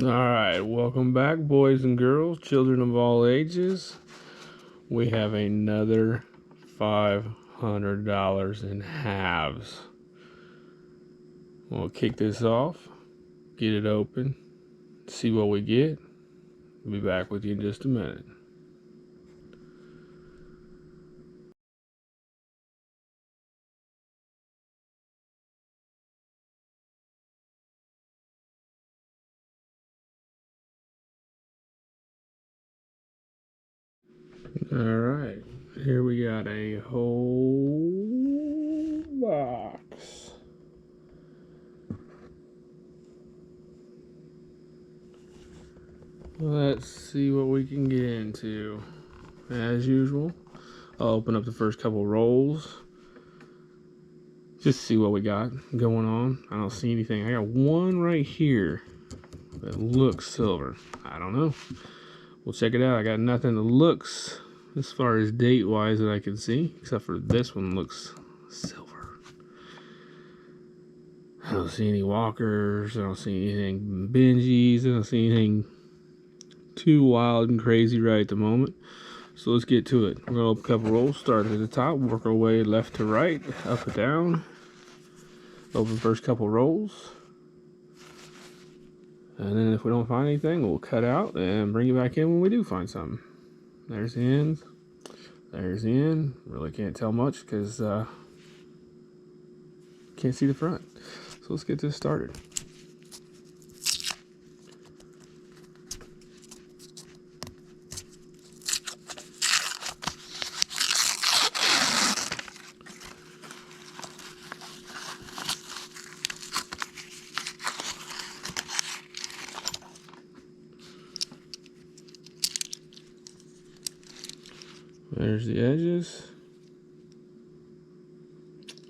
All right, welcome back, boys and girls, children of all ages. We have another $500 in halves. We'll kick this off, get it open, see what we get. We'll be back with you in just a minute. All right, here we got a whole box. Let's see what we can get into. As usual, I'll open up the first couple rolls. Just see what we got going on. I don't see anything. I got one right here that looks silver. I don't know. We'll check it out. I got nothing that looks as far as date wise that I can see, except for this one looks silver. I don't see any walkers. I don't see anything Benjis. I don't see anything too wild and crazy right at the moment. So let's get to it. We're going to open a couple rolls, start at the top, work our way left to right, up and down. Open first couple rolls. And then if we don't find anything, we'll cut out and bring it back in when we do find something. There's the end. There's the end. Really can't tell much because can't see the front. So let's get this started. There's the edges.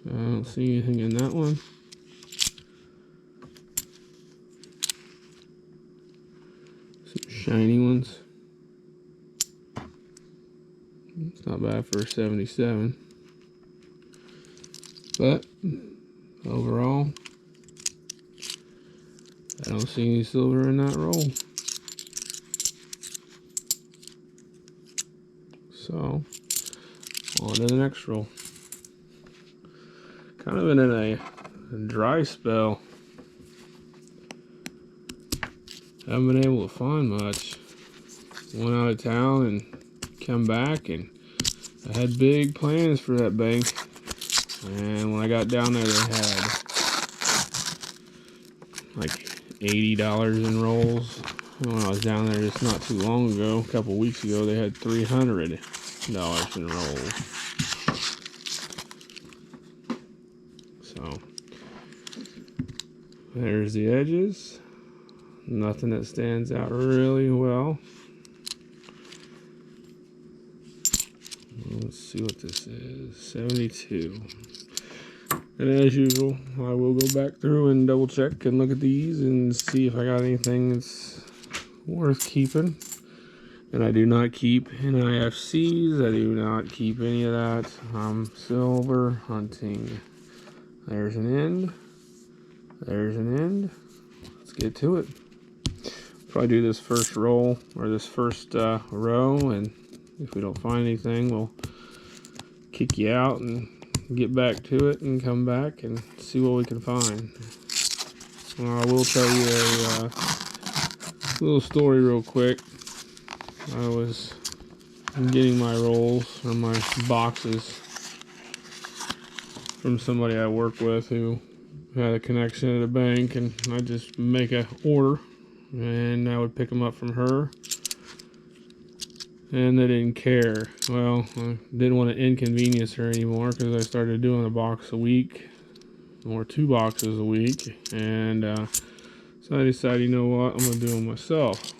I don't see anything in that one. Some shiny ones. It's not bad for a 77. But overall, I don't see any silver in that roll. So, on to the next roll. Kind of been in a dry spell. Haven't been able to find much. Went out of town and come back, and I had big plans for that bank. And when I got down there, they had like $80 in rolls. And when I was down there just not too long ago, a couple weeks ago, they had $300 in rolls. So there's the edges. Nothing that stands out really well. Let's see what this is. 72. And as usual, I will go back through and double check and look at these and see if I got anything that's worth keeping. And I do not keep NIFCs. I do not keep any of that. I'm silver hunting. There's an end. There's an end. Let's get to it. Probably do this first roll or this first row, and if we don't find anything, we'll kick you out and get back to it and come back and see what we can find. I will tell you a little story real quick. I was getting my rolls or my boxes from somebody I work with who had a connection at a bank, and I just make an order and I would pick them up from her, and they didn't care. Well, I didn't want to inconvenience her anymore because I started doing a box a week or 2 boxes a week, and so I decided, you know what, I'm gonna do them myself.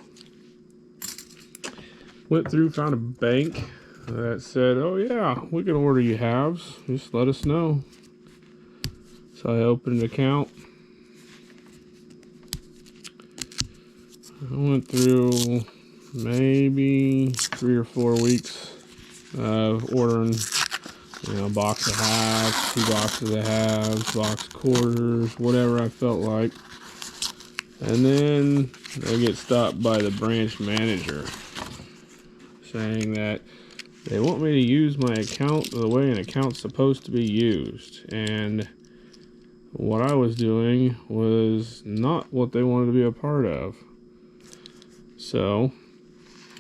Went through, found a bank that said, oh yeah, we can order you halves, just let us know. So I opened an account. I went through maybe 3 or 4 weeks of ordering, a box of halves, 2 boxes of halves, box quarters, whatever I felt like. And then I get stopped by the branch manager saying that they want me to use my account the way an account's supposed to be used. And what I was doing was not what they wanted to be a part of. So,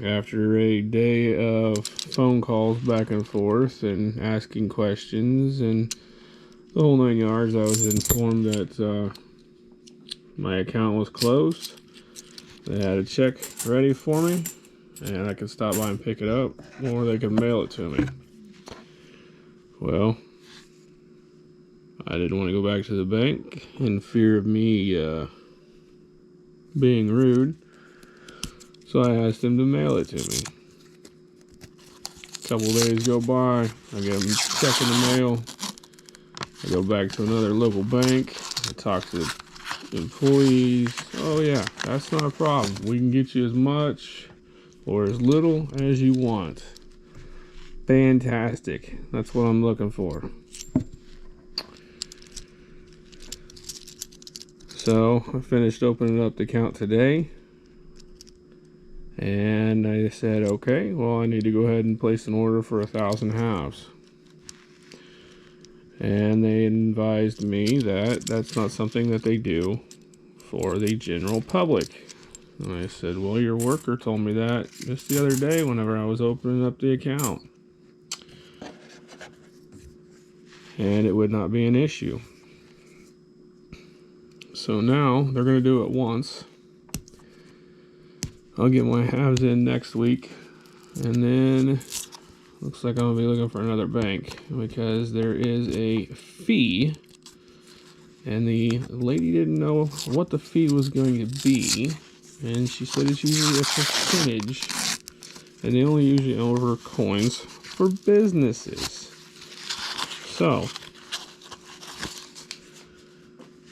after a day of phone calls back and forth and asking questions and the whole 9 yards, I was informed that my account was closed. They had a check ready for me, and I could stop by and pick it up, or they could mail it to me. Well, I didn't want to go back to the bank in fear of me being rude, so I asked them to mail it to me. A couple days go by, I get a check in the mail. I go back to another local bank. I talk to the employees. Oh yeah, that's not a problem. We can get you as much or as little as you want. Fantastic. That's what I'm looking for. So I finished opening up the account today. And I said, okay, well, I need to go ahead and place an order for 1,000 halves. And they advised me that that's not something that they do for the general public. And I said, well, your worker told me that just the other day whenever I was opening up the account. And it would not be an issue. So now they're going to do it once. I'll get my halves in next week. And then looks like I'm going to be looking for another bank because there is a fee. And the lady didn't know what the fee was going to be. And she said it's usually a percentage. And they only usually over coins for businesses. So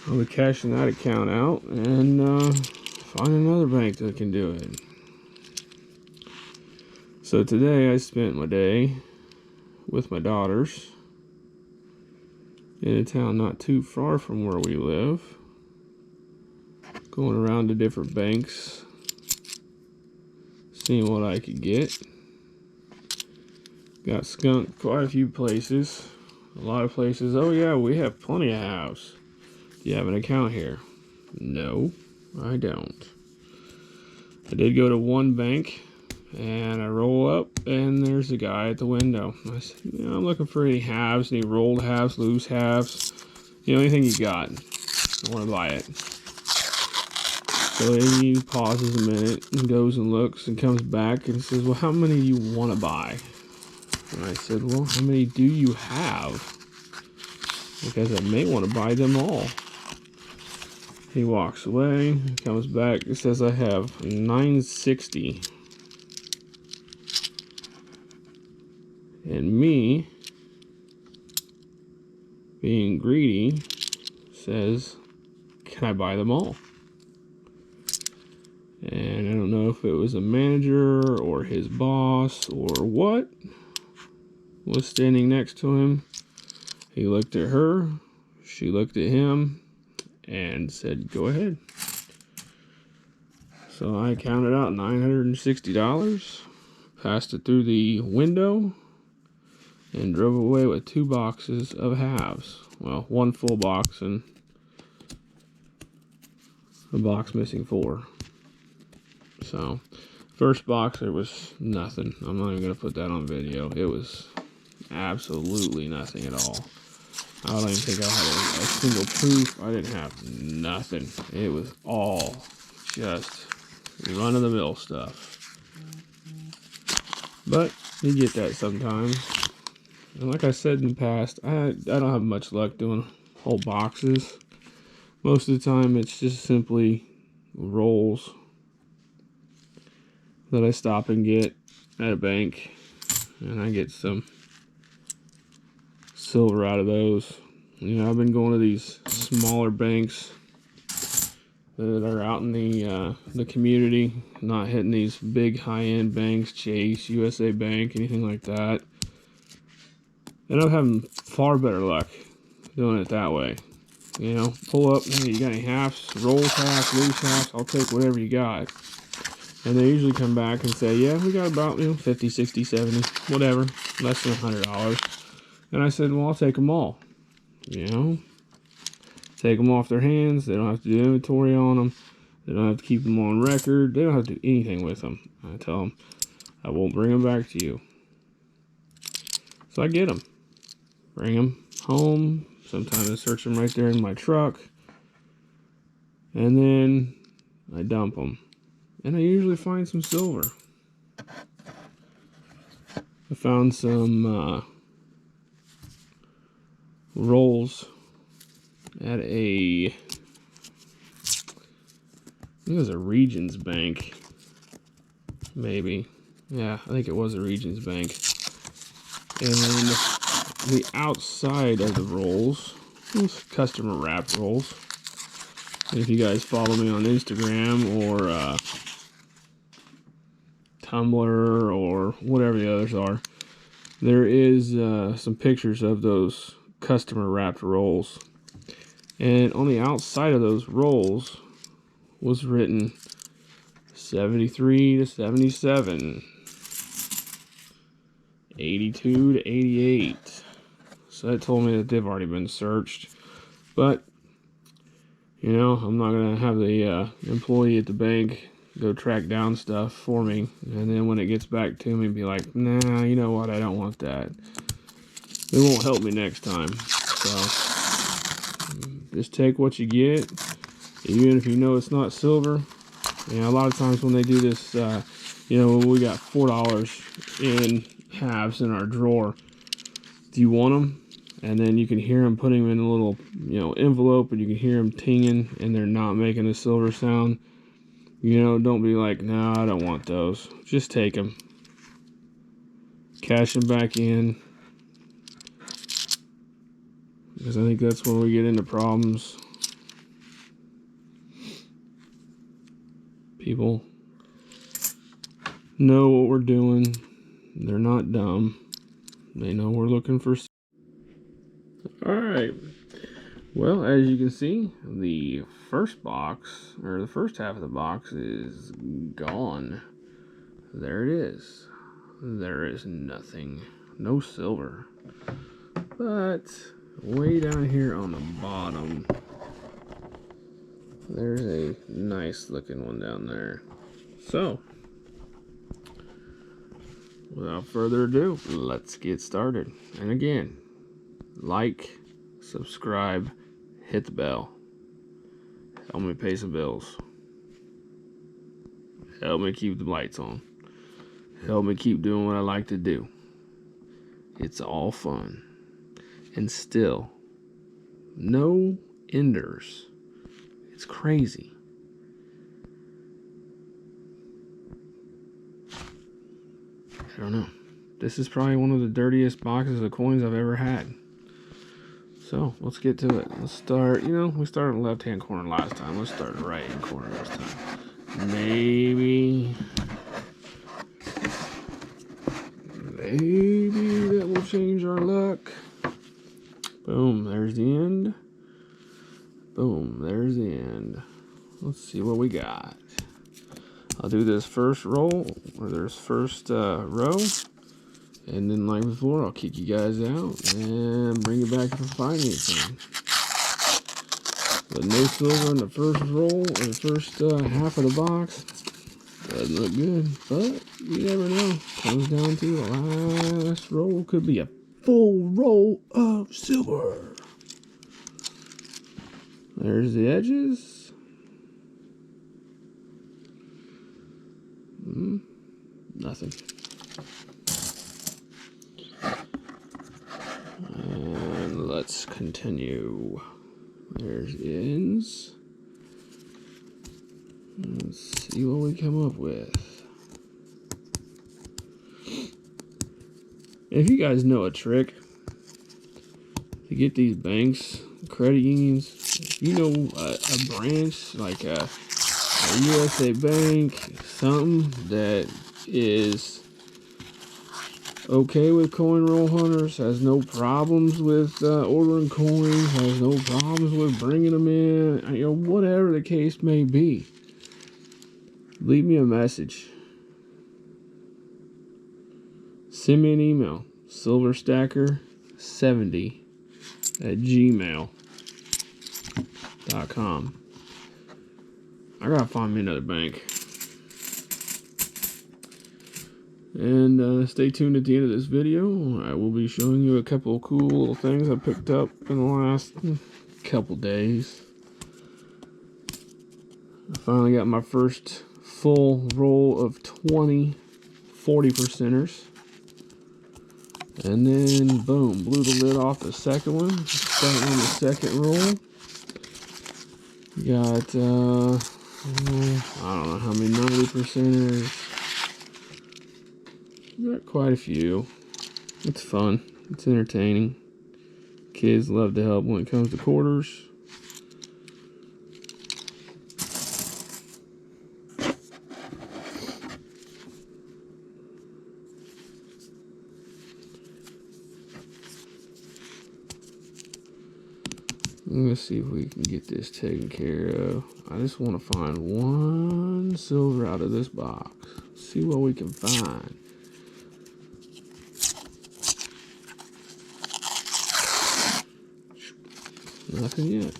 I'll be cashing that account out and find another bank that can do it. So today I spent my day with my daughters in a town not too far from where we live, going around to different banks, seeing what I could get. Got skunked quite a few places. A lot of places, oh yeah, we have plenty of halves. Do you have an account here? No, I don't. I did go to one bank, and I roll up, and there's a guy at the window. I said, you know, I'm looking for any halves, any rolled halves, loose halves, you know, anything you got. I want to buy it. So he pauses a minute and goes and looks and comes back and says, well, how many do you want to buy? And I said, well, how many do you have? Because I may want to buy them all. He walks away, comes back, it says I have 960. And me, being greedy, says, can I buy them all? And I don't know if it was a manager or his boss or what was standing next to him. He looked at her, she looked at him, and said, go ahead. So I counted out $960, passed it through the window, and drove away with 2 boxes of halves. Well, 1 full box and a box missing 4. So, first box, there was nothing. I'm not even going to put that on video. It was absolutely nothing at all. I don't even think I had a single proof. I didn't have nothing. It was all just run-of-the-mill stuff. But you get that sometimes. And like I said in the past, I don't have much luck doing whole boxes. Most of the time, it's just simply rolls that I stop and get at a bank. And I get some silver out of those. You know, I've been going to these smaller banks that are out in the community, not hitting these big high-end banks, Chase, USA Bank, anything like that. And I'm having far better luck doing it that way. You know, pull up, hey, you got any halves, rolls halves, loose halves? I'll take whatever you got. And they usually come back and say, yeah, we got about, 50, 60, 70, whatever, less than $100. And I said, well, I'll take them all. Take them off their hands. They don't have to do inventory on them. They don't have to keep them on record. They don't have to do anything with them. I tell them, I won't bring them back to you. So I get them. Bring them home. Sometimes I search them right there in my truck. And then I dump them. And I usually find some silver. I found some rolls at I think it was a Regions Bank. Maybe. Yeah, I think it was a Regions Bank. And the outside of the rolls was customer wrapped rolls. And if you guys follow me on Instagram or Tumblr or whatever the others are, there is some pictures of those customer wrapped rolls. And on the outside of those rolls was written 73 to 77, 82 to 88. So that told me that they've already been searched. But, I'm not going to have the employee at the bank go track down stuff for me. And then when it gets back to me, be like, nah, you know what? I don't want that. It won't help me next time. So just take what you get, even if you know it's not silver. A lot of times when they do this, when we got $4 in halves in our drawer, do you want them? And then you can hear them putting them in a little, envelope, and you can hear them tinging, and they're not making a silver sound. Don't be like, no, I don't want those. Just take them. Cash them back in. Because I think that's when we get into problems. People know what we're doing. They're not dumb. They know we're looking for. Alright. Well, as you can see, the first box, or the first half of the box, is gone. There it is. There is nothing. No silver. But way down here on the bottom, there's a nice looking one down there. So, without further ado, let's get started. And again, like, subscribe, hit the bell. Help me pay some bills. Help me keep the lights on. Help me keep doing what I like to do. It's all fun. And still, no enders. It's crazy. I don't know. This is probably one of the dirtiest boxes of coins I've ever had. So, let's get to it. Let's start, we started in the left-hand corner last time. Let's start in the right-hand corner this time. Maybe that will change our luck. Boom, there's the end. Boom, there's the end. Let's see what we got. I'll do this first roll, or this first row. And then, like before, I'll kick you guys out and bring you back if I find anything. But no silver in the first roll, or the first half of the box. Doesn't look good, but you never know. Comes down to the last roll. Could be a full roll of silver. There's the edges. Nothing. And let's continue. There's the ends. Let's see what we come up with. If you guys know a trick to get these banks, credit unions, if you know a branch like a USA Bank, something that is okay with coin roll hunters, has no problems with ordering coins, has no problems with bringing them in, you know, whatever the case may be, leave me a message. Send me an email, silverstacker70@gmail.com. I gotta find me another bank. And stay tuned at the end of this video. I will be showing you a couple of cool little things I picked up in the last couple days. I finally got my first full roll of 20 40%ers. And then, boom, blew the lid off the second one. Starting on the second roll. Got, I don't know how many 90%ers. Got quite a few. It's fun. It's entertaining. Kids love to help when it comes to quarters. Let's see if we can get this taken care of. I just want to find one silver out of this box. See what we can find. Nothing yet.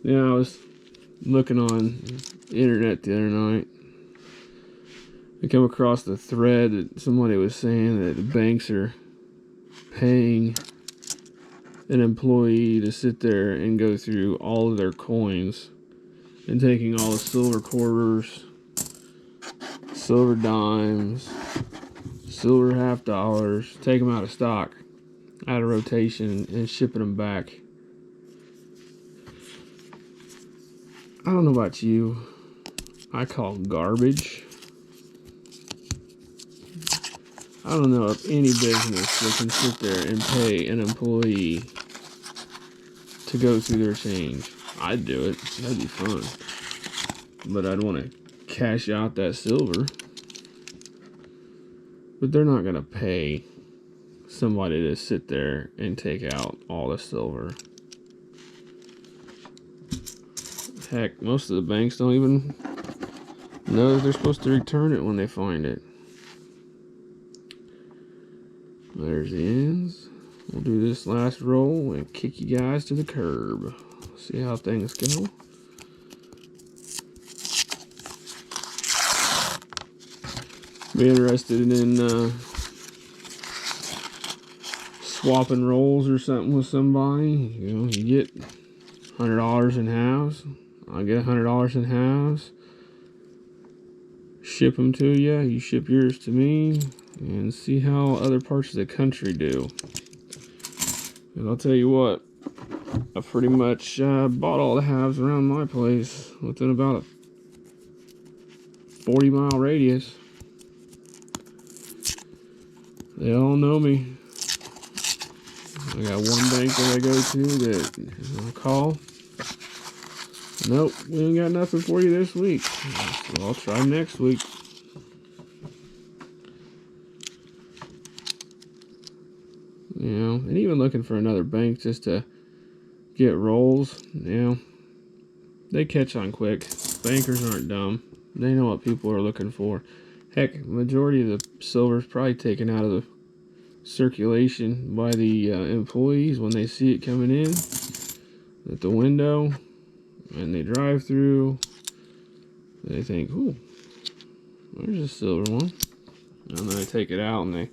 Yeah, I was looking on the internet the other night. I came across the thread that somebody was saying that the banks are paying an employee to sit there and go through all of their coins and taking all the silver quarters, silver dimes, silver half dollars, take them out of stock, out of rotation, and shipping them back. I don't know about you. I call garbage. I don't know of any business that can sit there and pay an employee to go through their change. I'd do it. That'd be fun. But I'd want to cash out that silver. But they're not going to pay somebody to sit there and take out all the silver. Heck, most of the banks don't even know that they're supposed to return it when they find it. There's the ends. We'll do this last roll and kick you guys to the curb. See how things go. Be interested in swapping rolls or something with somebody. You know, you get $100 in halves. I'll get $100 in halves. Ship them to you. You ship yours to me. And see how other parts of the country do. And I'll tell you what, I pretty much bought all the halves around my place within about a 40-mile radius. They all know me. I got one bank that I go to that I'll call. Nope, we ain't got nothing for you this week. So I'll try next week. You know, and even looking for another bank just to get rolls, you know, they catch on quick. Bankers aren't dumb. They know what people are looking for. Heck, majority of the silver's probably taken out of the circulation by the employees when they see it coming in at the window and they drive through. They think, ooh, there's a silver one. And then they take it out and they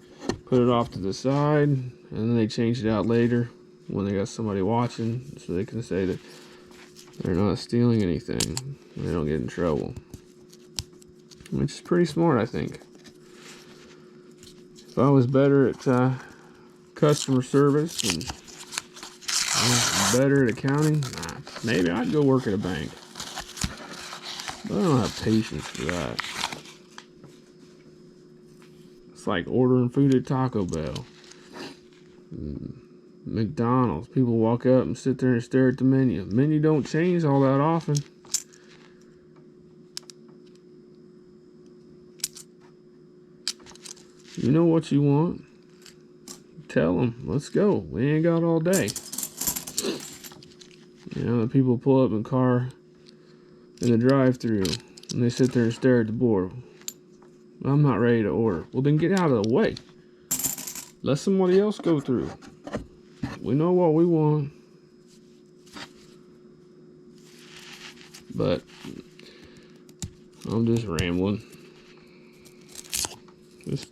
put it off to the side, and then they change it out later when they got somebody watching so they can say that they're not stealing anything and they don't get in trouble. Which is pretty smart, I think. If I was better at customer service and better at accounting, maybe I'd go work at a bank. But I don't have patience for that. It's like ordering food at Taco Bell, McDonald's. People walk up and sit there and stare at the menu. The menu don't change all that often. You know what you want. Tell them, let's go. We ain't got all day. You know, the people pull up in car in the drive-thru and they sit there and stare at the board. I'm not ready to order. Well, then get out of the way. Let somebody else go through. We know what we want. But I'm just rambling. Just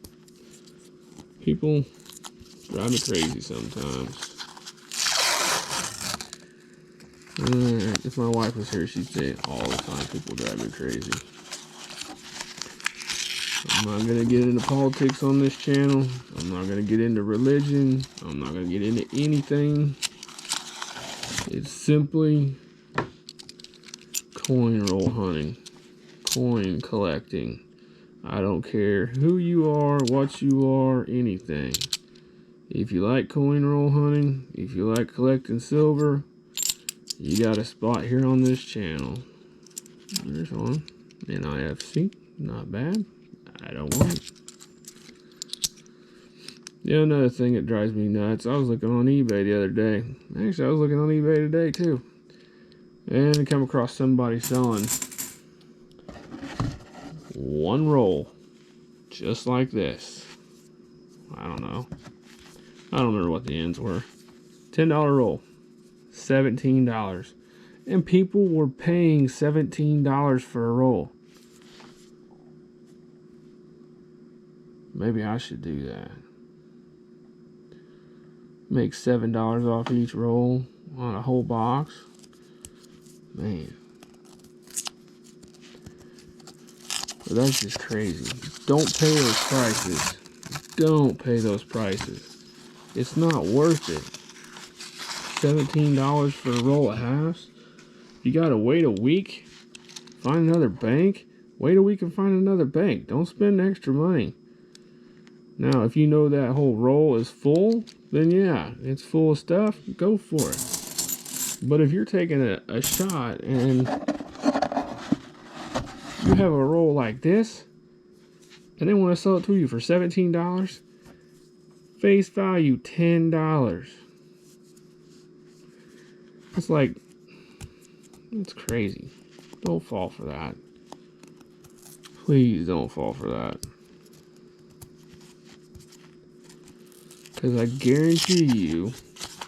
people drive me crazy sometimes. If my wife was here, she'd say all the time, people drive me crazy. I'm not going to get into politics on this channel. I'm not going to get into religion. I'm not going to get into anything. It's simply coin roll hunting. Coin collecting. I don't care who you are, what you are, anything. If you like coin roll hunting, if you like collecting silver, you got a spot here on this channel. There's one. NIFC. Not bad. I don't want it. Yeah, another thing that drives me nuts. I was looking on eBay the other day. Actually, I was looking on eBay today too. And I come across somebody selling one roll. Just like this. I don't know. I don't remember what the ends were. $10 roll. $17. And people were paying $17 for a roll. Maybe I should do that. Make $7 off each roll on a whole box. Man. But that's just crazy. Don't pay those prices. Don't pay those prices. It's not worth it. $17 for a roll of halves. You gotta wait a week. Find another bank. Wait a week and find another bank. Don't spend extra money. Now, if you know that whole roll is full, then yeah, it's full of stuff, go for it. But if you're taking a shot and you have a roll like this, and they want to sell it to you for $17, face value $10. It's like, it's crazy. Don't fall for that. Please don't fall for that. Because I guarantee you,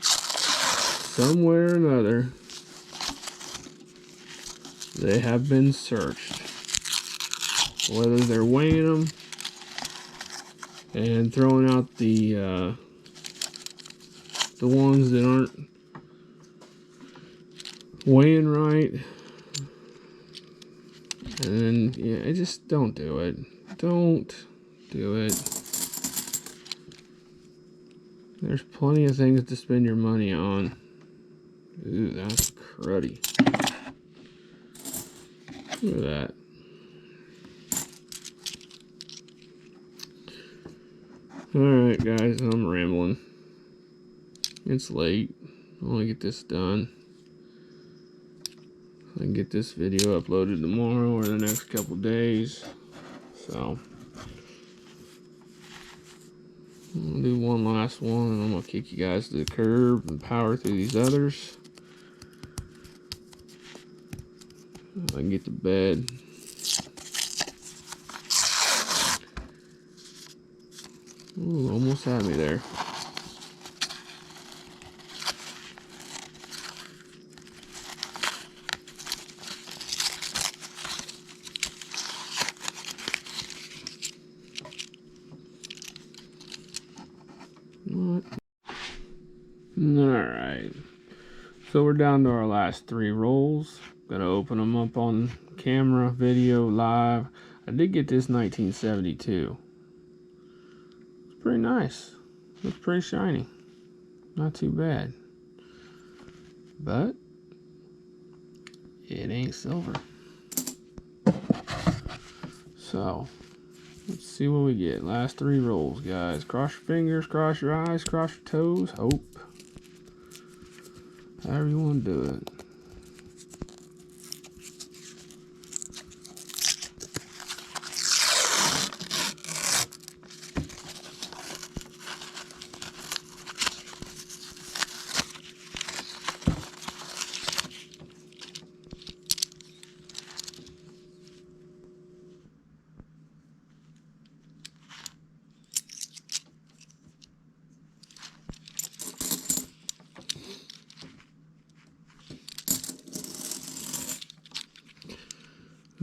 somewhere or another, they have been searched. Whether they're weighing them and throwing out the ones that aren't weighing right. And then, yeah, just don't do it. Don't do it. There's plenty of things to spend your money on. Ooh, that's cruddy. Look at that. Alright, guys, I'm rambling. It's late. I want to get this done. I can get this video uploaded tomorrow or the next couple days. So, I'll do one last one and I'm going to kick you guys to the curb and power through these others. I can get to bed. Ooh, almost had me there. What? Alright. So we're down to our last 3 rolls. Gonna open them up on camera, video, live. I did get this 1972. It's pretty nice. Looks pretty shiny. Not too bad. But it ain't silver. So let's see what we get. Last 3 rolls, guys. Cross your fingers, cross your eyes, cross your toes. Hope. However you want to do it.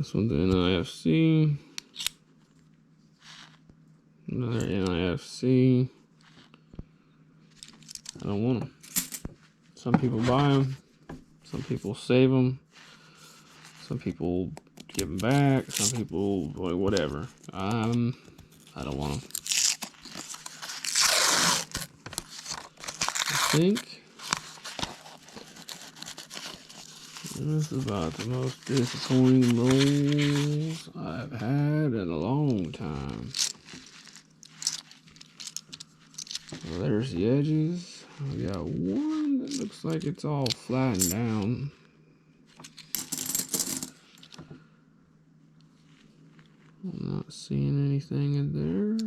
This one's NIFC. Another NIFC. I don't want them. Some people buy them. Some people save them. Some people give them back. Some people, whatever. I don't want them. I think this is about the most disappointing rolls I've had in a long time. Well, there's the edges. We got one that looks like it's all flattened down. I'm not seeing anything in there.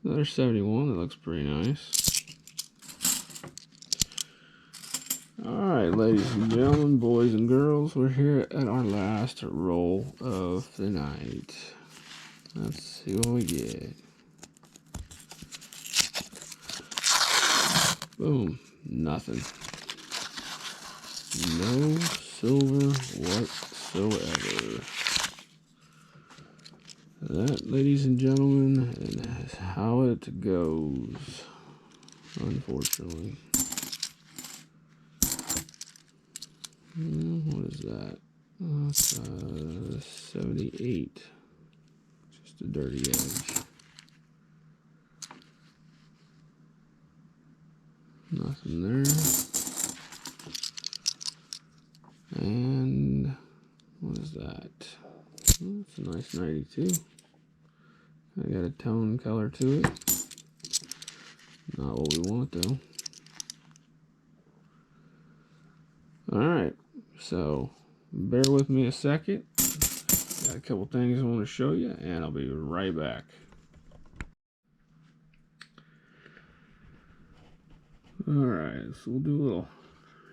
Another 71 that looks pretty nice. Alright, ladies and gentlemen, boys and girls, we're here at our last roll of the night. Let's see what we get. Boom. Nothing. No silver whatsoever. That, ladies and gentlemen, is how it goes. Unfortunately. What is that? That's 78. Just a dirty edge. Nothing there. And what is that? Oh, it's a nice 92. I got a tone color to it. Not what we want though. Alright, so bear with me a second. Got a couple things I want to show you, and I'll be right back. Alright, so we'll do a little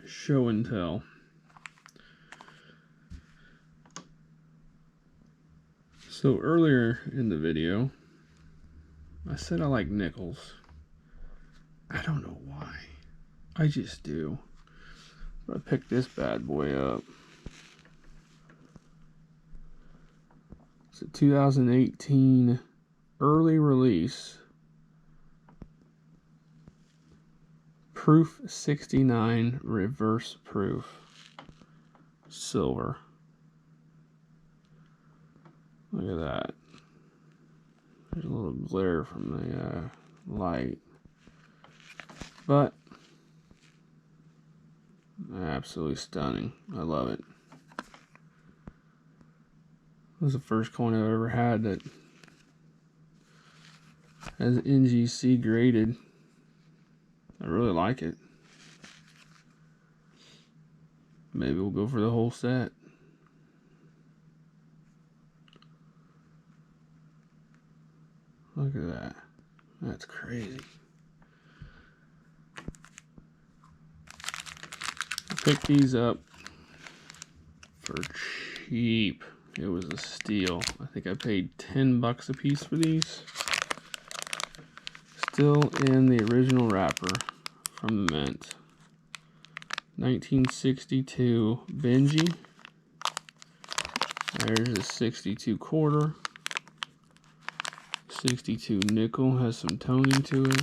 show and tell. So earlier in the video, I said I like nickels. I don't know why. I just do. But I picked this bad boy up. It's a 2018 early release. Proof 69 reverse proof. Silver. Look at that. There's a little glare from the light. But absolutely stunning. I love it. This was the first coin I've ever had that has NGC graded. I really like it. Maybe we'll go for the whole set. Look at that. That's crazy. I picked these up for cheap. It was a steal. I think I paid $10 a piece for these. Still in the original wrapper from the mint. 1962 Benji. There's a 62 quarter. 62 nickel, has some toning to it.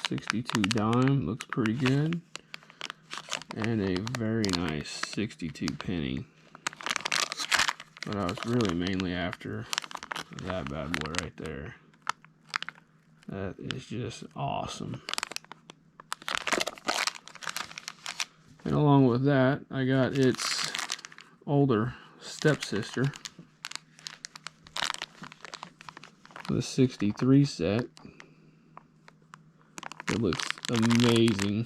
62 dime, looks pretty good. And a very nice 62 penny. But I was really mainly after that bad boy right there. That is just awesome. And along with that, I got its older stepsister. The 63 set. It looks amazing.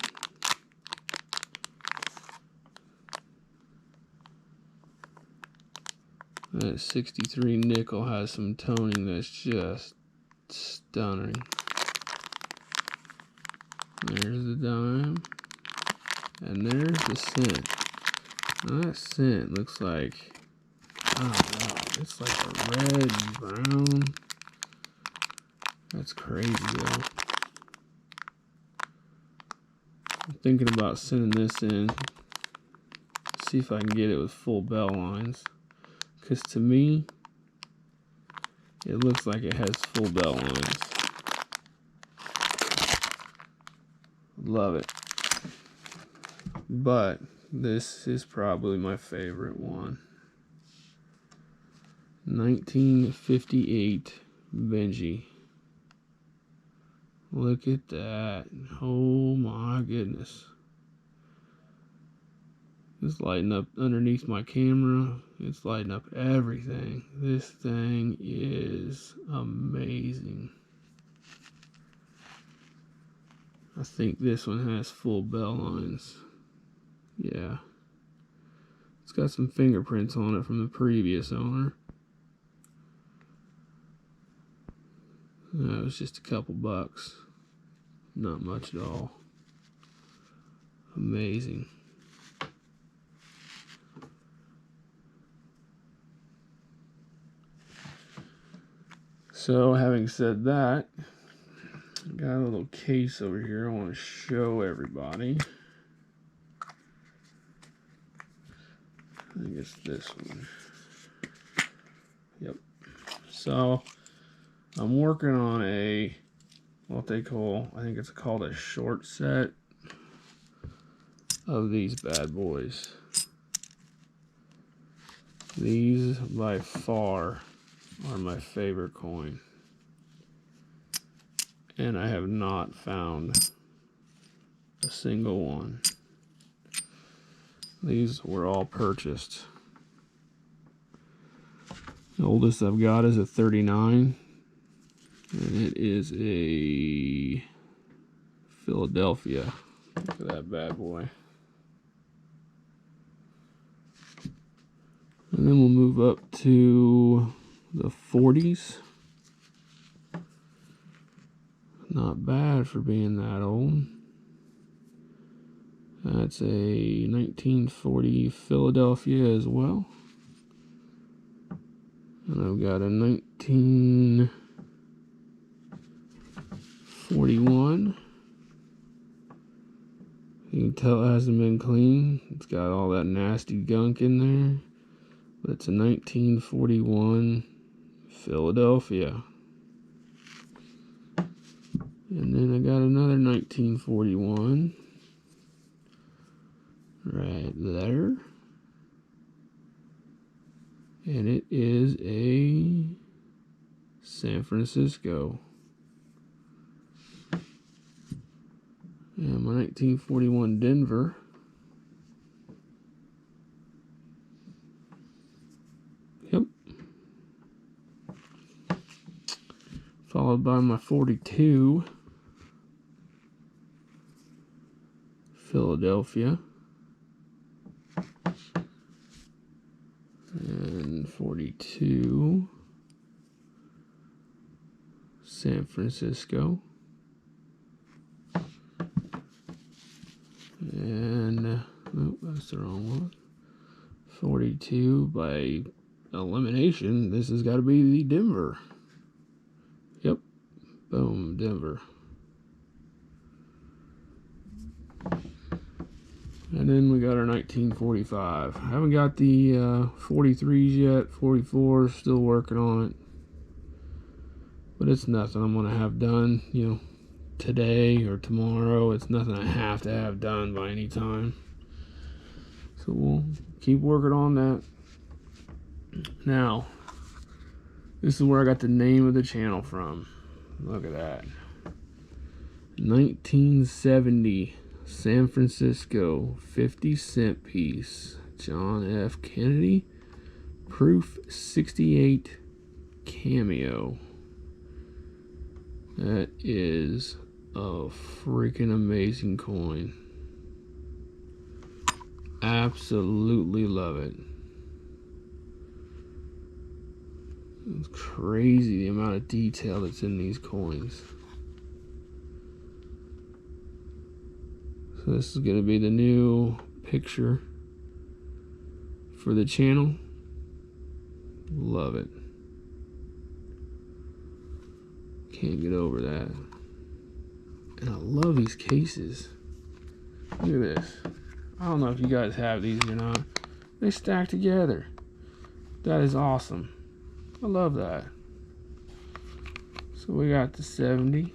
That 63 nickel has some toning that's just stunning. There's the dime. And there's the cent. Now that cent looks like, I don't know, it's like a red, brown. That's crazy though. I'm thinking about sending this in see if I can get it with full bell lines, because to me it looks like it has full bell lines. Love it. But this is probably my favorite one. 1958 Benji. Look at that. Oh my goodness. It's lighting up underneath my camera. It's lighting up everything. This thing is amazing. I think this one has full bell lines. Yeah. It's got some fingerprints on it from the previous owner. It was just a couple bucks. Not much at all. Amazing. So, having said that, I got a little case over here I want to show everybody. I think it's this one. Yep. So, I'm working on a, what they call, I think it's called a short set of these bad boys. These, by far, are my favorite coin. And I have not found a single one. These were all purchased. The oldest I've got is a 39. And it is a Philadelphia. Look at that bad boy. And then we'll move up to the 40s. Not bad for being that old. That's a 1940 Philadelphia as well. And I've got a 1941. You can tell it hasn't been clean. It's got all that nasty gunk in there. But it's a 1941 Philadelphia. And then I got another 1941 right there. And it is a San Francisco. And my 1941 Denver. Yep. Followed by my 42 Philadelphia. And 42 San Francisco. And oh, that's the wrong one. 42 by elimination. This has got to be the Denver. Yep. Boom, Denver. And then we got our 1945. I haven't got the 43s yet. 44s, still working on it. But it's nothing I'm going to have done, today or tomorrow. It's nothing I have to have done by any time. So we'll keep working on that. Now, this is where I got the name of the channel from. Look at that. 1970 San Francisco 50-cent piece. John F. Kennedy. Proof 68 cameo. That is a freaking amazing coin. Absolutely love it. It's crazy the amount of detail that's in these coins. So this is going to be the new picture for the channel. Love it. Can't get over that. And I love these cases. Look at this. I don't know if you guys have these or not. They stack together. That is awesome. I love that. So we got the 70.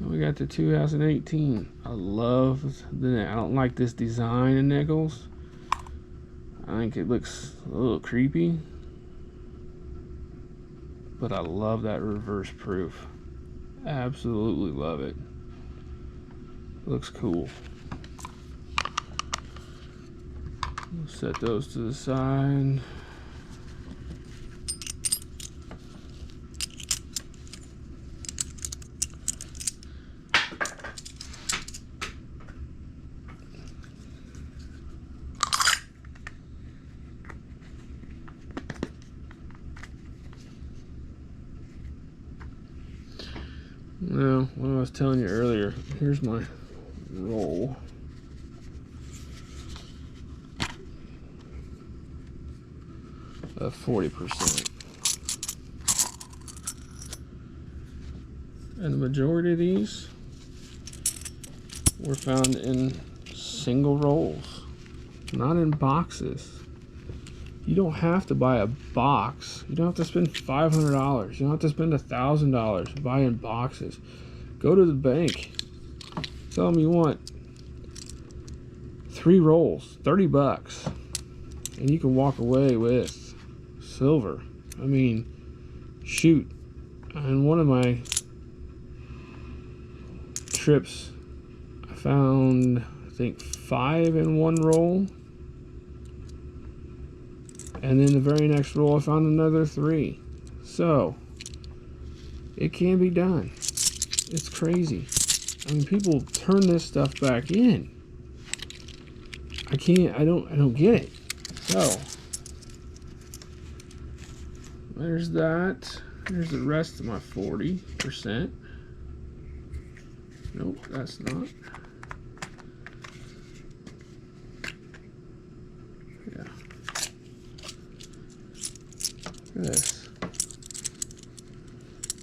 And we got the 2018. I don't like this design in nickels. I think it looks a little creepy. But I love that reverse proof. Absolutely love it. Looks cool. We'll set those to the side. Now, what I was telling you earlier, here's my roll. Of 40%. And the majority of these were found in single rolls, not in boxes. You don't have to buy a box. You don't have to spend $500. You don't have to spend $1,000 buying boxes. Go to the bank. Tell them you want 3 rolls, $30, and you can walk away with silver. I mean, shoot. On one of my trips, I found, I think, 5 in one roll. And then the very next roll, I found another 3. So, it can be done. It's crazy. I mean, people turn this stuff back in. I don't get it. So, there's that. There's the rest of my 40%. Nope, that's not. Yeah. Look at this.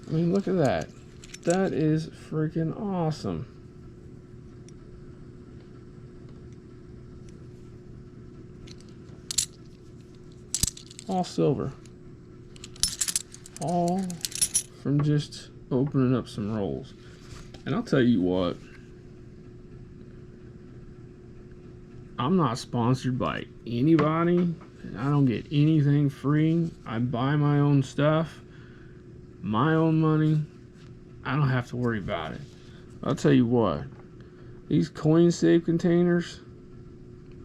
I mean, look at that. That is freaking awesome. All silver. All from just opening up some rolls. And I'll tell you what, I'm not sponsored by anybody. I don't get anything free. I buy my own stuff, my own money. I don't have to worry about it. I'll tell you what, these coin safe containers,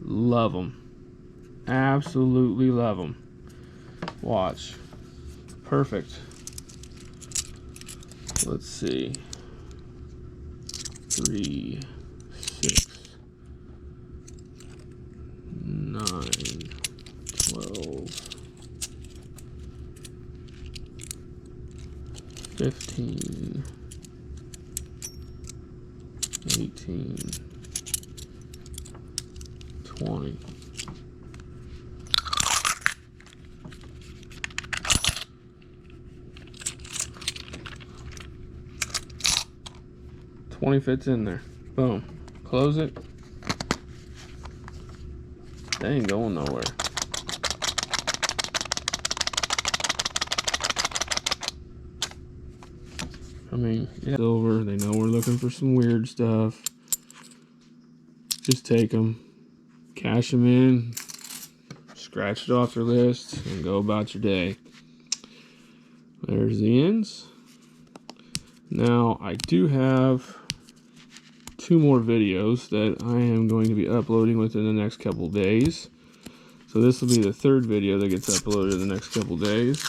love them. Absolutely love them. Watch. Perfect. Let's see. 3, 6, 9, 12, 15, 18, 20. Fits in there. Boom. Close it. They ain't going nowhere. I mean, yeah, silver. They know we're looking for some weird stuff. Just take them, cash them in, scratch it off your list, and go about your day. There's the ends. Now, I do have 2 more videos that I am going to be uploading within the next couple days. So this will be the 3rd video that gets uploaded in the next couple days.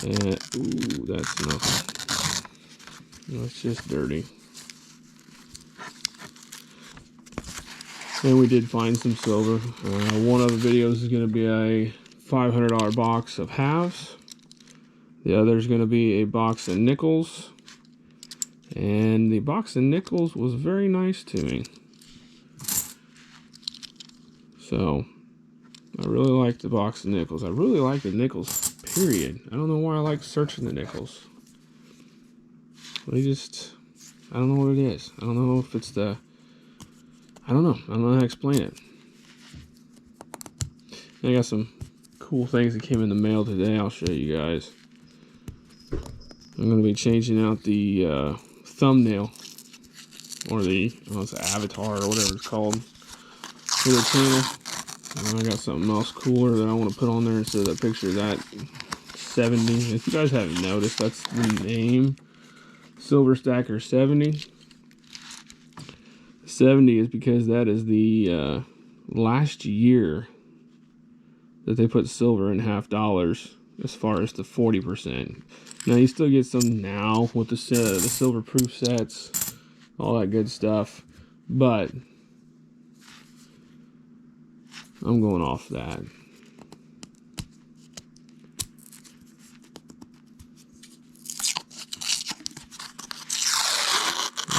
And, ooh, that's nothing. That's just dirty. And we did find some silver. One of the videos is going to be a $500 box of halves. The other is going to be a box of nickels. And the box of nickels was very nice to me. So, I really like the box of nickels. I really like the nickels, period. I don't know why I like searching the nickels. I don't know what it is. I don't know if it's the... I don't know. I don't know how to explain it. I got some cool things that came in the mail today. I'll show you guys. I'm going to be changing out the thumbnail, or the it's avatar or whatever it's called, for the channel. And I got something else cooler that I want to put on there instead of that picture of that 70. If you guys haven't noticed, that's the name, Silver Stacker 70. 70 is because that is the last year that they put silver in $50 as far as the 40%. Now you still get some now with the silver proof sets, all that good stuff, but I'm going off that.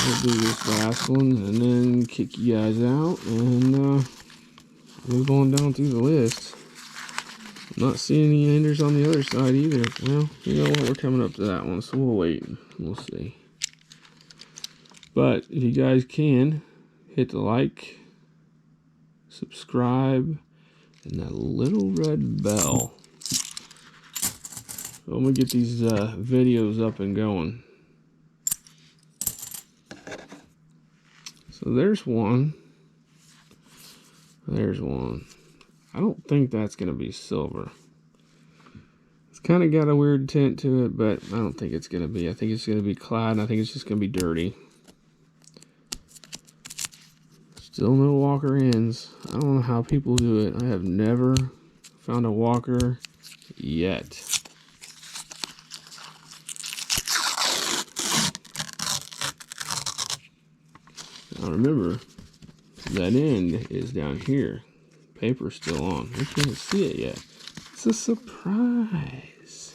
I'll do this last one and then kick you guys out and move on down through the list. I'm not seeing any enders on the other side either. Well, you know what? We're coming up to that one, so we'll wait. We'll see. But if you guys can, hit the like, subscribe, and that little red bell. So I'm going to get these videos up and going. So there's one. There's one. I don't think that's going to be silver. It's kind of got a weird tint to it, but I don't think it's going to be. I think it's going to be clad, and I think it's just going to be dirty. Still no walker ends. I don't know how people do it. I have never found a walker yet. Now remember, that end is down here. Paper's still on. We can't see it yet. It's a surprise.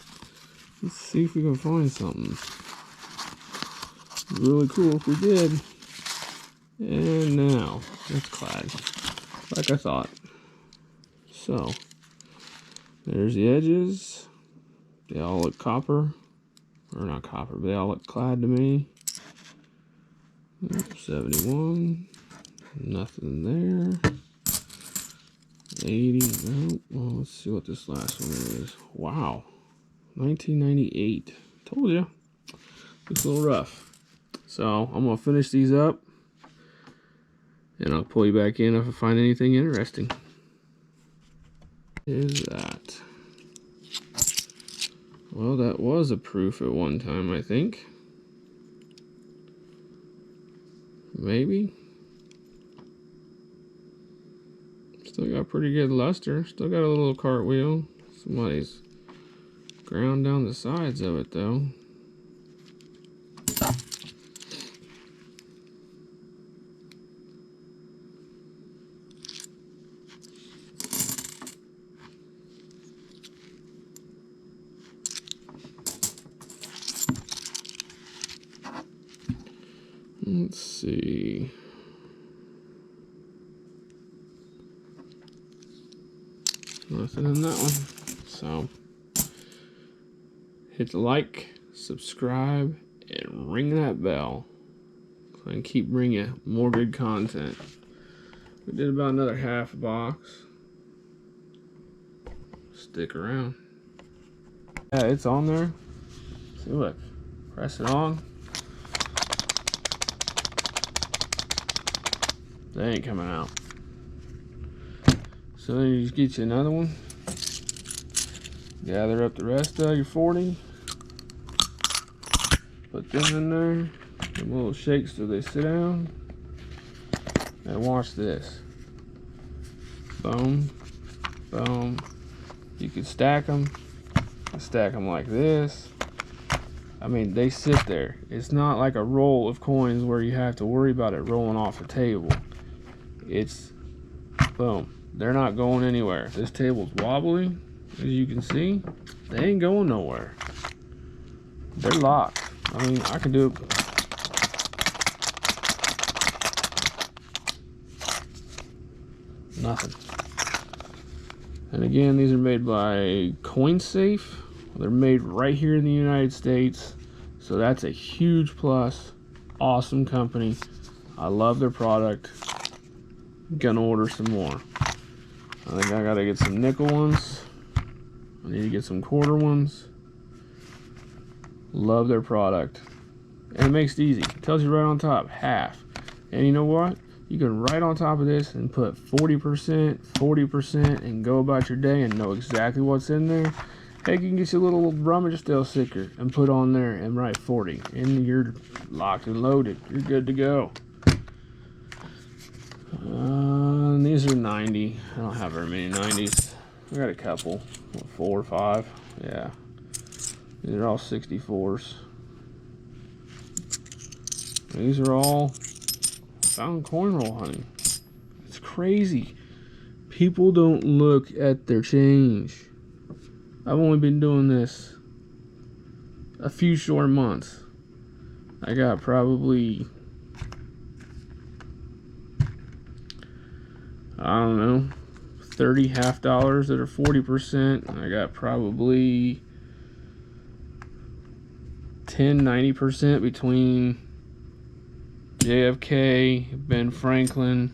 Let's see if we can find something. Really cool if we did. And now, it's clad. Like I thought. So, there's the edges. They all look copper. Or not copper, but they all look clad to me. 71. Nothing there. 80. No. Well, let's see what this last one is. Wow. 1998. Told you. It's a little rough. So, I'm going to finish these up. And I'll pull you back in if I find anything interesting. Is that? Well, that was a proof at one time, I think. Maybe. Still got pretty good luster. Still got a little cartwheel. Somebody's ground down the sides of it, though. Let's see. Nothing in that one. So, hit the like, subscribe, and ring that bell. So I can keep bringing you more good content. We did about another half box. Stick around. Yeah, it's on there. See, look. Press it on. They ain't coming out. So then you just get you another one. Gather up the rest of your 40. Put them in there. Them little shakes till they sit down. And watch this. Boom. Boom. You can stack them. Stack them like this. I mean, they sit there. It's not like a roll of coins where you have to worry about it rolling off the table. It's boom. They're not going anywhere. This table's wobbly, as you can see. They ain't going nowhere. They're locked. I mean, I can do it. Nothing. And again, these are made by CoinSafe. They're made right here in the United States. So that's a huge plus. Awesome company. I love their product. Gonna order some more. I think I gotta get some nickel ones. I need to get some quarter ones. Love their product. And it makes it easy. It tells you right on top, half. And you know what? You can right on top of this and put 40%, 40%, and go about your day and know exactly what's in there. Heck, you can get your little rummage sale sticker and put on there and write 40. And you're locked and loaded. You're good to go. These are 90. I don't have very many 90s. I got a couple. 4 or 5. Yeah. These are all 64s. These are all found coin roll hunting. It's crazy. People don't look at their change. I've only been doing this a few short months. I got probably, I don't know, 30 half dollars that are 40%. I got probably 90% between JFK, Ben Franklin,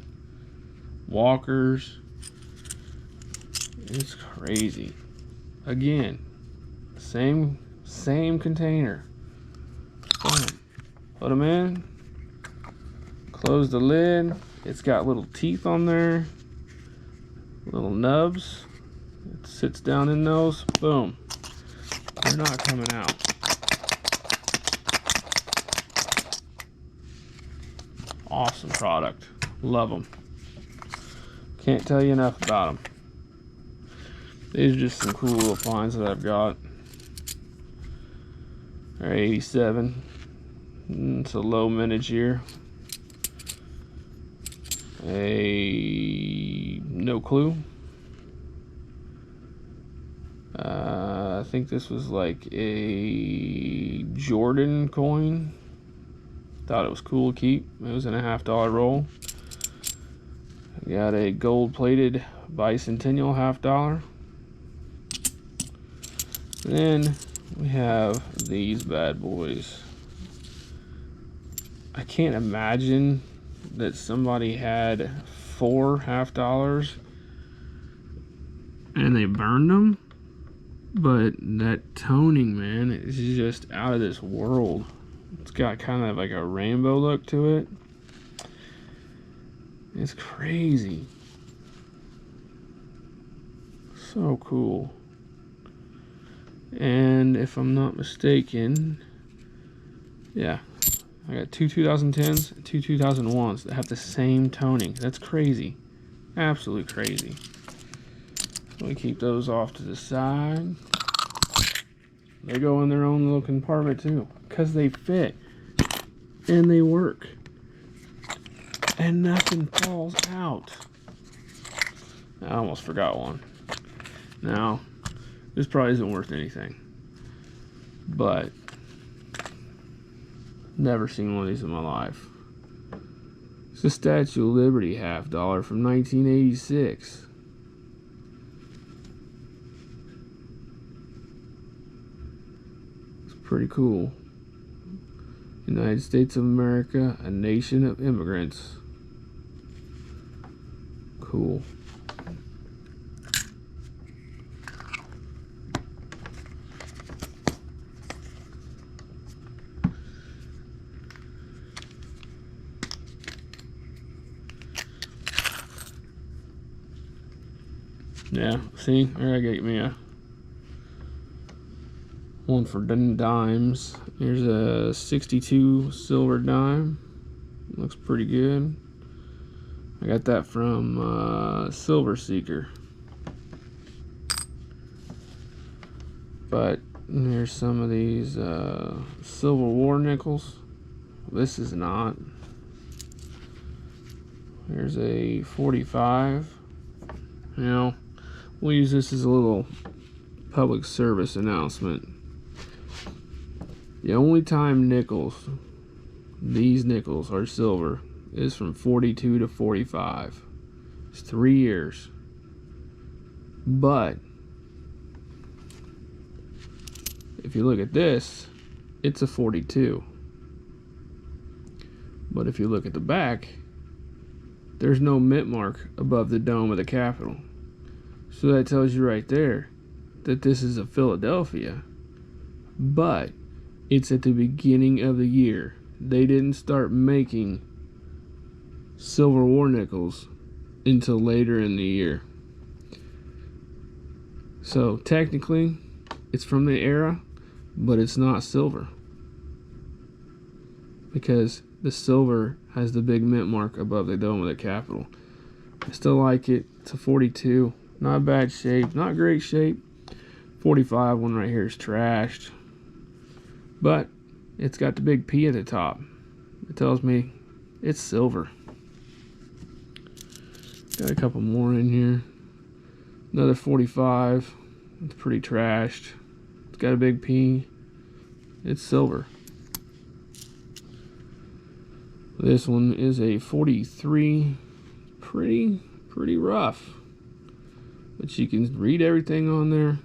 Walkers. It's crazy. Again, same container. Boom. Put them in. Close the lid. It's got little teeth on there. Little nubs. It sits down in those. Boom. They're not coming out. Awesome product. Love them. Can't tell you enough about them. These are just some cool little finds that I've got. They're 87. It's a low mintage here. No clue. I think this was like a Jordan coin. Thought it was cool to keep. It was in a $50 roll. I got a gold-plated bicentennial $50. Then we have these bad boys. I can't imagine that somebody had 4 $50 and they burned them, but that toning, man, is just out of this world. It's got kind of like a rainbow look to it. It's crazy. So cool. And if I'm not mistaken, yeah, I got 2 2010s and 2 2001s that have the same toning. That's crazy. Absolutely crazy. So we keep those off to the side. They go in their own little compartment too, because they fit and they work and nothing falls out. I almost forgot one. Now, this probably isn't worth anything, but never seen one of these in my life. It's a Statue of Liberty $50 from 1986. It's pretty cool. United States of America, a nation of immigrants. Cool. Yeah, see, I gotta get me a one for dimes. Here's a 62 silver dime. Looks pretty good. I got that from Silver Seeker. But here's some of these Civil War nickels. This is not. Here's a 45. You know, we'll use this as a little public service announcement. The only time these nickels are silver, is from 42 to 45. It's 3 years. But if you look at this, it's a 42. But if you look at the back, there's no mint mark above the dome of the Capitol. So that tells you right there that this is a Philadelphia. But it's at the beginning of the year. They didn't start making silver war nickels until later in the year. So technically, it's from the era, but it's not silver. Because the silver has the big mint mark above the dome of the Capitol. I still like it. It's a 42. Not bad shape. Not great shape. 45 one right here is trashed. But it's got the big P at the top. It tells me it's silver. Got a couple more in here. Another 45. It's pretty trashed. It's got a big P. It's silver. This one is a 43. Pretty rough. But you can read everything on there.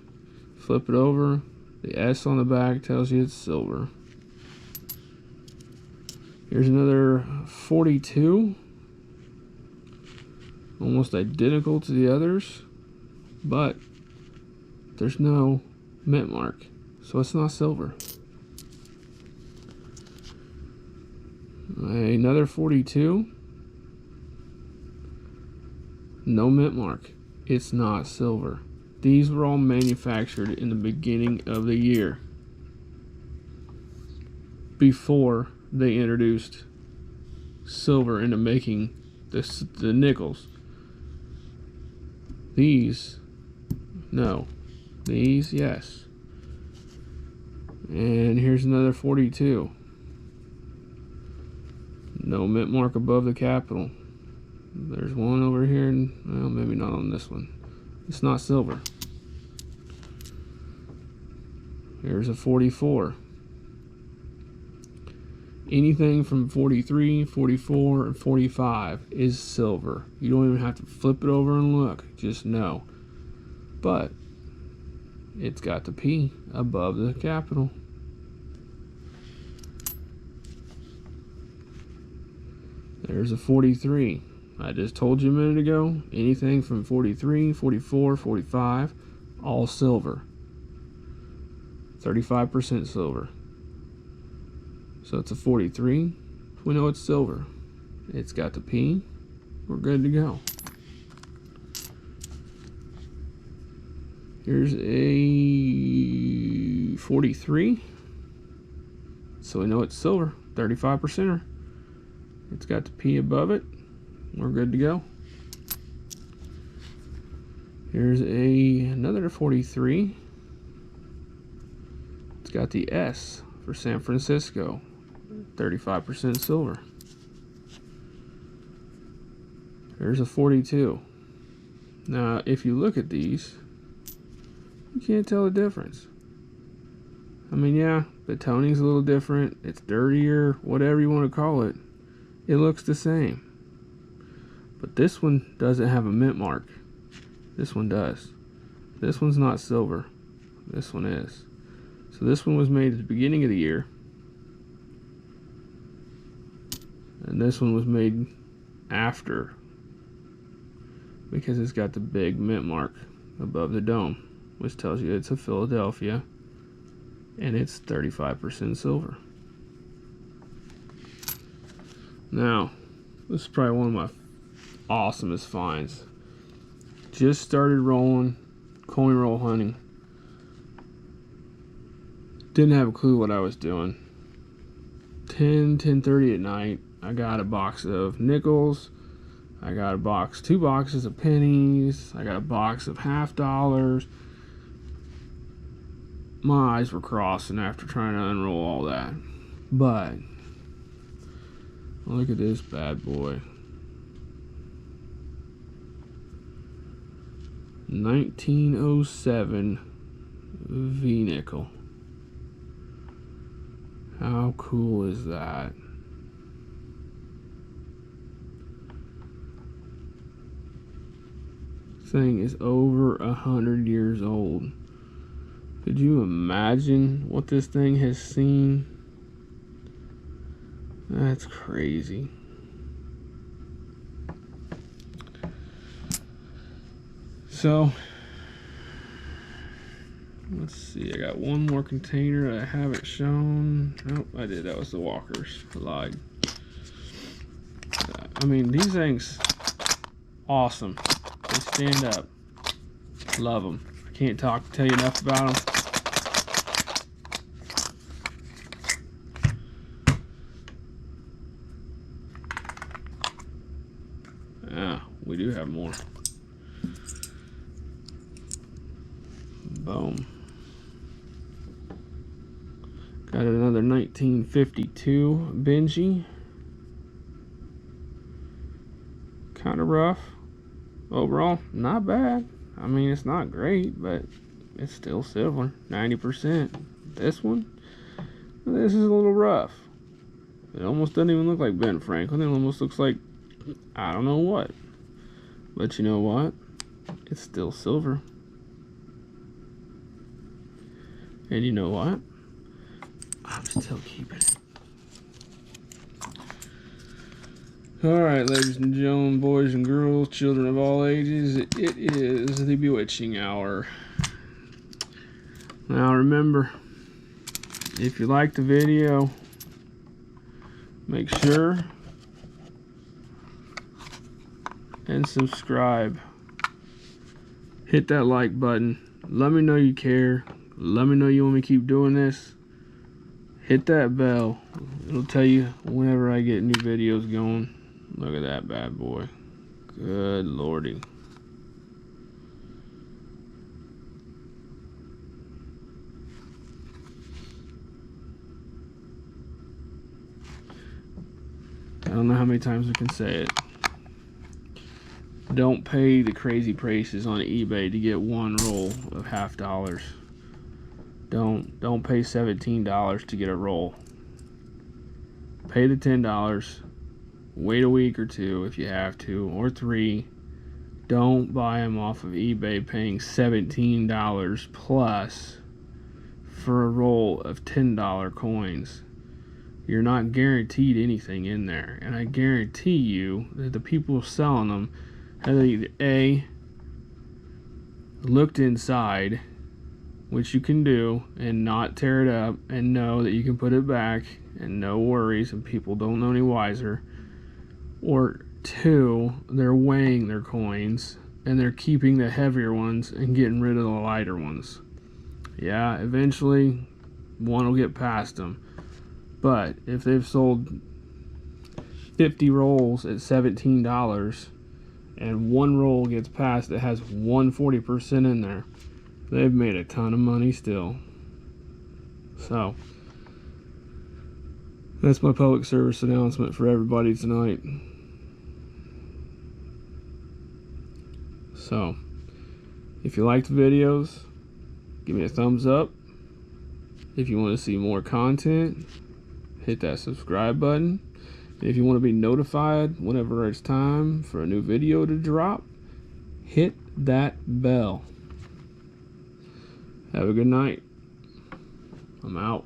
Flip it over. The S on the back tells you it's silver. Here's another 42. Almost identical to the others, but there's no mint mark, so it's not silver. Another 42. No mint mark. It's not silver. These were all manufactured in the beginning of the year, before they introduced silver into making the nickels. These, no. These, yes. And here's another 42. No mint mark above the Capitol. There's one over here, and well, maybe not on this one. It's not silver. Here's a 44. Anything from 43, 44, and 45 is silver. You don't even have to flip it over and look. Just know. But it's got the P above the Capitol. There's a 43. I just told you a minute ago, anything from 43, 44, 45, all silver. 35% silver. So it's a 43. We know it's silver. It's got the P. We're good to go. Here's a 43. So we know it's silver. 35%er. It's got the P above it. We're good to go. Here's another 43. It's got the S for San Francisco. 35% silver. There's a 42. Now, if you look at these, you can't tell the difference. I mean, yeah, the toning's a little different. It's dirtier, whatever you want to call it. It looks the same. But this one doesn't have a mint mark. This one does. This one's not silver. This one is. So this one was made at the beginning of the year. And this one was made after, because it's got the big mint mark above the dome, which tells you it's a Philadelphia, and it's 35% silver. Now, this is probably one of my awesomest finds. Just started rolling, coin roll hunting. Didn't have a clue what I was doing. 10:30 at night, I got a box of nickels. I got two boxes of pennies. I got a box of $50. My eyes were crossing after trying to unroll all that. But look at this bad boy. 1907 V-nickel. How cool is that? Thing is over 100 years old. Could you imagine what this thing has seen? That's crazy. So let's see, I got one more container that I haven't shown. Nope, I did. That was the walkers. I lied. I mean, these things, awesome. They stand up. Love them. I can't tell you enough about them. We do have more. Boom. Got another 1952 Benji. Kind of rough. Overall, not bad. I mean, it's not great, but it's still silver. 90%. This one, this is a little rough. It almost doesn't even look like Ben Franklin. It almost looks like, I don't know what. But you know what? It's still silver. And you know what? I'm still keeping it. Alright, ladies and gentlemen, boys and girls, children of all ages, it is the bewitching hour. Now remember, if you like the video, make sure and subscribe. Hit that like button. Let me know you care. Let me know you want me to keep doing this. Hit that bell. It'll tell you whenever I get new videos going. Look at that bad boy. Good lordy. I don't know how many times I can say it. Don't pay the crazy prices on eBay to get one roll of $50. Don't pay $17 to get a roll. Pay the $10. Wait a week or two if you have to, or 3. Don't buy them off of eBay paying $17 plus for a roll of $10 coins. You're not guaranteed anything in there, and I guarantee you that the people selling them have either A, looked inside, which you can do, and not tear it up, and know that you can put it back, and no worries, and people don't know any wiser. Or 2, they're weighing their coins, and they're keeping the heavier ones and getting rid of the lighter ones. Yeah, eventually, one will get past them. But if they've sold 50 rolls at $17, and one roll gets passed that has 140% in there, they've made a ton of money still. So that's my public service announcement for everybody tonight. So if you like the videos, give me a thumbs up. If you want to see more content, hit that subscribe button. If you want to be notified whenever it's time for a new video to drop, hit that bell. Have a good night. I'm out.